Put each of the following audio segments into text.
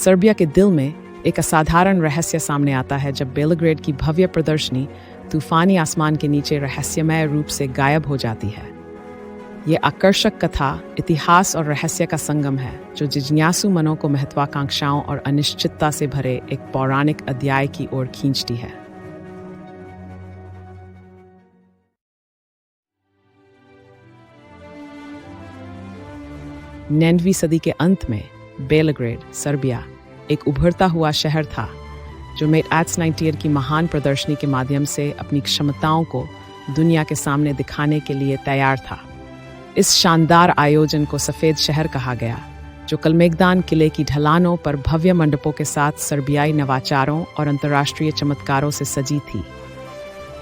Serbia के दिल में एक असाधारण रहस्य सामने आता है जब बेलग्रेड की भव्य प्रदर्शनी तूफानी आसमान के नीचे रहस्यमय रूप से गायब हो जाती है। ये आकर्षक कथा इतिहास और रहस्य का संगम है जो जिज्ञासु मनों को महत्वाकांक्षाओं और अनिश्चितता से भरे एक पौराणिक अध्याय की ओर खींचती है। 9वीं सदी के अंत में बेलग्रेड, सर्बिया, एक उभरता हुआ शहर था जो मेट एट्स 98 की महान प्रदर्शनी के माध्यम से अपनी क्षमताओं को दुनिया के सामने दिखाने के लिए तैयार था। इस शानदार आयोजन को सफ़ेद शहर कहा गया, जो कलमेगदान किले की ढलानों पर भव्य मंडपों के साथ सर्बियाई नवाचारों और अंतर्राष्ट्रीय चमत्कारों से सजी थी।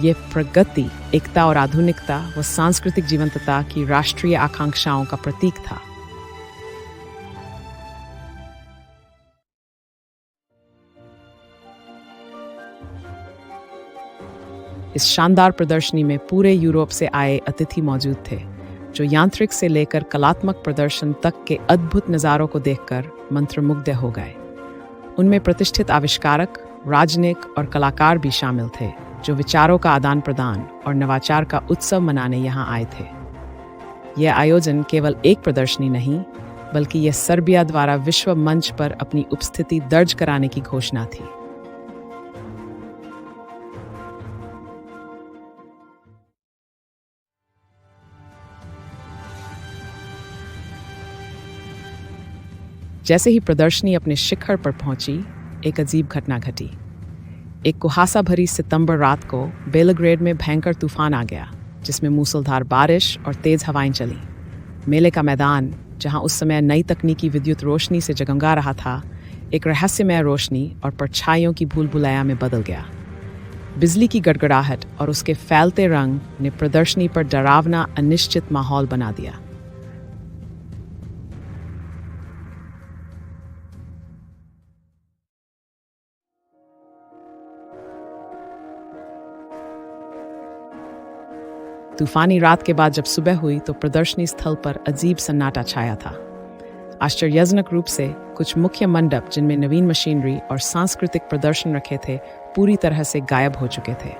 ये प्रगति, एकता और आधुनिकता व सांस्कृतिक जीवंतता की राष्ट्रीय आकांक्षाओं का प्रतीक था। इस शानदार प्रदर्शनी में पूरे यूरोप से आए अतिथि मौजूद थे, जो यांत्रिक से लेकर कलात्मक प्रदर्शन तक के अद्भुत नज़ारों को देखकर मंत्रमुग्ध हो गए। उनमें प्रतिष्ठित आविष्कारक, राजनयिक और कलाकार भी शामिल थे, जो विचारों का आदान प्रदान और नवाचार का उत्सव मनाने यहाँ आए थे। यह आयोजन केवल एक प्रदर्शनी नहीं, बल्कि यह सर्बिया द्वारा विश्व मंच पर अपनी उपस्थिति दर्ज कराने की घोषणा थी। जैसे ही प्रदर्शनी अपने शिखर पर पहुंची, एक अजीब घटना घटी। एक कुहासा भरी सितंबर रात को बेलग्रेड में भयंकर तूफान आ गया, जिसमें मूसलाधार बारिश और तेज हवाएं चली। मेले का मैदान, जहां उस समय नई तकनीकी विद्युत रोशनी से जगमगा रहा था, एक रहस्यमय रोशनी और परछाइयों की भूलभुलैया में बदल गया। बिजली की गड़गड़ाहट और उसके फैलते रंग ने प्रदर्शनी पर डरावना, अनिश्चित माहौल बना दिया। तूफानी रात के बाद जब सुबह हुई तो प्रदर्शनी स्थल पर अजीब सन्नाटा छाया था। आश्चर्यजनक रूप से कुछ मुख्य मंडप, जिनमें नवीन मशीनरी और सांस्कृतिक प्रदर्शन रखे थे, पूरी तरह से गायब हो चुके थे।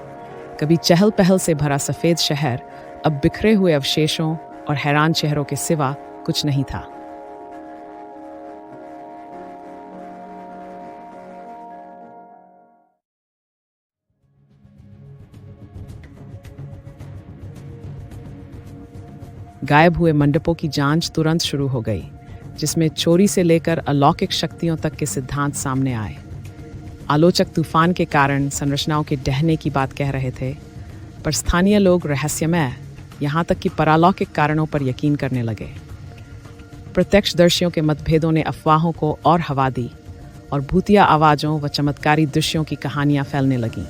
कभी चहल पहल से भरा सफ़ेद शहर अब बिखरे हुए अवशेषों और हैरान चेहरों के सिवा कुछ नहीं था। गायब हुए मंडपों की जांच तुरंत शुरू हो गई, जिसमें चोरी से लेकर अलौकिक शक्तियों तक के सिद्धांत सामने आए। आलोचक तूफान के कारण संरचनाओं के ढहने की बात कह रहे थे, पर स्थानीय लोग रहस्यमय, यहाँ तक कि पारलौकिक कारणों पर यकीन करने लगे। प्रत्यक्षदर्शियों के मतभेदों ने अफवाहों को और हवा दी और भूतिया आवाज़ों व चमत्कारी दृश्यों की कहानियां फैलने लगीं।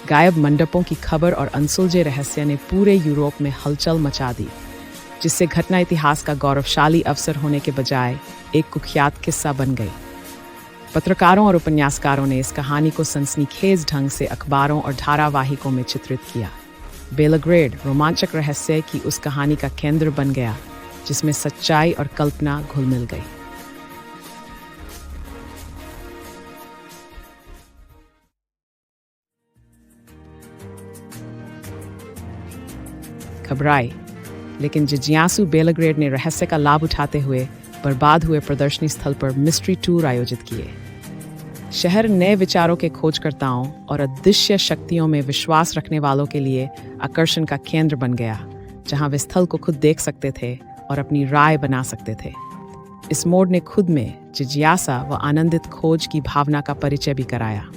गायब मंडपों की खबर और अनसुलझे रहस्य ने पूरे यूरोप में हलचल मचा दी, जिससे घटना इतिहास का गौरवशाली अवसर होने के बजाय एक कुख्यात किस्सा बन गई। पत्रकारों और उपन्यासकारों ने इस कहानी को सनसनीखेज ढंग से अखबारों और धारावाहिकों में चित्रित किया। बेलग्रेड रोमांचक रहस्य की उस कहानी का केंद्र बन गया, जिसमें सच्चाई और कल्पना घुल मिल गई। घबराए, लेकिन जिज्ञासु बेलग्रेड ने रहस्य का लाभ उठाते हुए बर्बाद हुए प्रदर्शनी स्थल पर मिस्ट्री टूर आयोजित किए। शहर नए विचारों के खोजकर्ताओं और अदृश्य शक्तियों में विश्वास रखने वालों के लिए आकर्षण का केंद्र बन गया, जहां वे स्थल को खुद देख सकते थे और अपनी राय बना सकते थे। इस मोड़ ने खुद में जिज्ञासा व आनंदित खोज की भावना का परिचय भी कराया।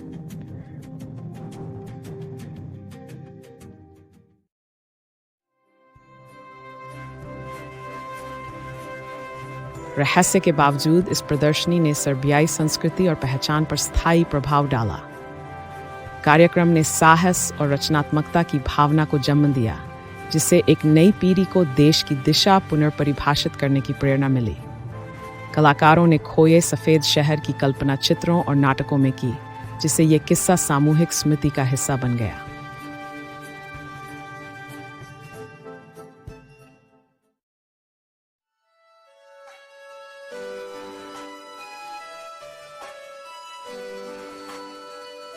रहस्य के बावजूद इस प्रदर्शनी ने सर्बियाई संस्कृति और पहचान पर स्थायी प्रभाव डाला। कार्यक्रम ने साहस और रचनात्मकता की भावना को जन्म दिया, जिससे एक नई पीढ़ी को देश की दिशा पुनर्परिभाषित करने की प्रेरणा मिली। कलाकारों ने खोए सफ़ेद शहर की कल्पना चित्रों और नाटकों में की, जिससे ये किस्सा सामूहिक स्मृति का हिस्सा बन गया।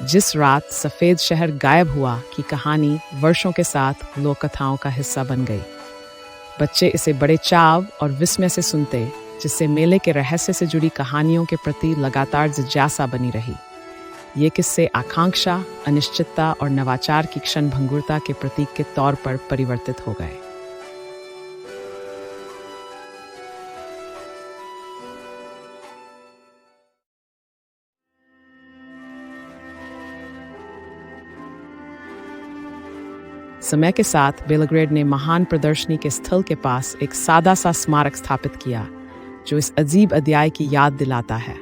जिस रात सफेद शहर गायब हुआ की कहानी वर्षों के साथ लोक कथाओं का हिस्सा बन गई। बच्चे इसे बड़े चाव और विस्मय से सुनते, जिससे मेले के रहस्य से जुड़ी कहानियों के प्रति लगातार जिज्ञासा बनी रही। ये किस्से आकांक्षा, अनिश्चितता और नवाचार की क्षणभंगुरता के प्रतीक के तौर पर परिवर्तित हो गए। समय के साथ बेलग्रेड ने महान प्रदर्शनी के स्थल के पास एक सादा सा स्मारक स्थापित किया, जो इस अजीब अध्याय की याद दिलाता है।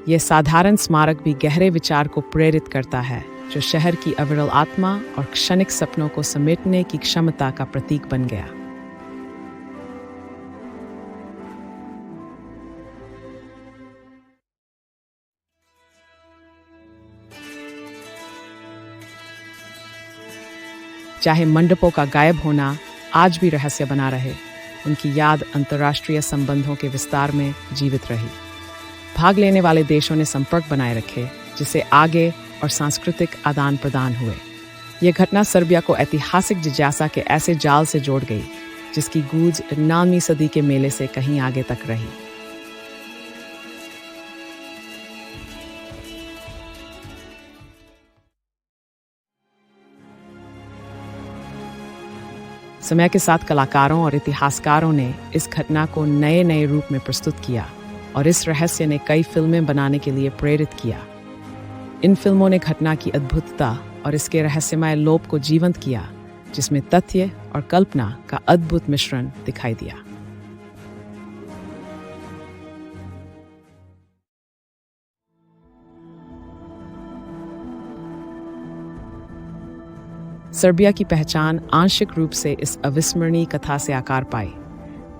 यह साधारण स्मारक भी गहरे विचार को प्रेरित करता है, जो शहर की अविरल आत्मा और क्षणिक सपनों को समेटने की क्षमता का प्रतीक बन गया। चाहे मंडपों का गायब होना आज भी रहस्य बना रहे, उनकी याद अंतर्राष्ट्रीय संबंधों के विस्तार में जीवित रही। भाग लेने वाले देशों ने संपर्क बनाए रखे, जिससे आगे और सांस्कृतिक आदान प्रदान हुए। यह घटना सर्बिया को ऐतिहासिक जिज्ञासा के ऐसे जाल से जोड़ गई, जिसकी गूंज 19वीं सदी के मेले से कहीं आगे तक रही। समय के साथ कलाकारों और इतिहासकारों ने इस घटना को नए नए रूप में प्रस्तुत किया, और इस रहस्य ने कई फिल्में बनाने के लिए प्रेरित किया। इन फिल्मों ने घटना की अद्भुतता और इसके रहस्यमय लोप को जीवंत किया, जिसमें तथ्य और कल्पना का अद्भुत मिश्रण दिखाई दिया। सर्बिया की पहचान आंशिक रूप से इस अविस्मरणीय कथा से आकार पाई।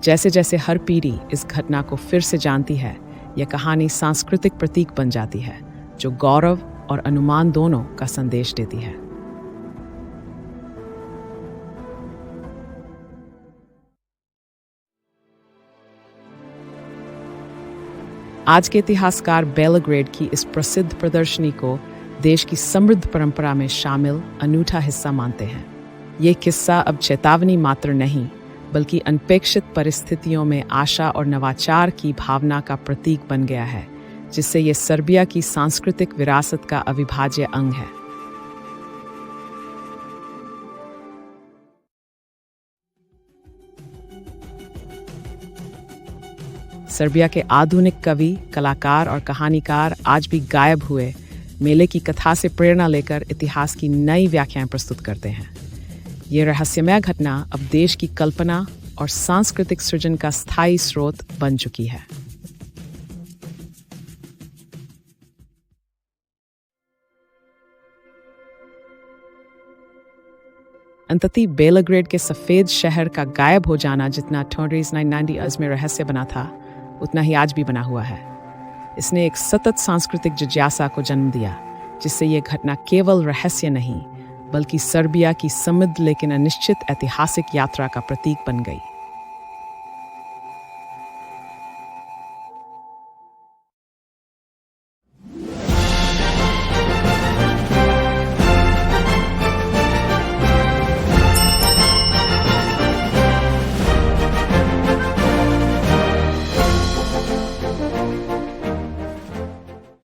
जैसे जैसे हर पीढ़ी इस घटना को फिर से जानती है, यह कहानी सांस्कृतिक प्रतीक बन जाती है, जो गौरव और अनुमान दोनों का संदेश देती है। आज के इतिहासकार बेलग्रेड की इस प्रसिद्ध प्रदर्शनी को देश की समृद्ध परंपरा में शामिल अनूठा हिस्सा मानते हैं। ये किस्सा अब चेतावनी मात्र नहीं, बल्कि अनपेक्षित परिस्थितियों में आशा और नवाचार की भावना का प्रतीक बन गया है, जिससे ये सर्बिया की सांस्कृतिक विरासत का अविभाज्य अंग है। सर्बिया के आधुनिक कवि, कलाकार और कहानीकार आज भी गायब हुए मेले की कथा से प्रेरणा लेकर इतिहास की नई व्याख्याएं प्रस्तुत करते हैं। ये रहस्यमय घटना अब देश की कल्पना और सांस्कृतिक सृजन का स्थायी स्रोत बन चुकी है। अंततः बेलग्रेड के सफेद शहर का गायब हो जाना जितना 1990s में रहस्य बना था, उतना ही आज भी बना हुआ है। इसने एक सतत सांस्कृतिक जिज्ञासा को जन्म दिया, जिससे यह घटना केवल रहस्य नहीं, बल्कि सर्बिया की समृद्ध लेकिन अनिश्चित ऐतिहासिक यात्रा का प्रतीक बन गई।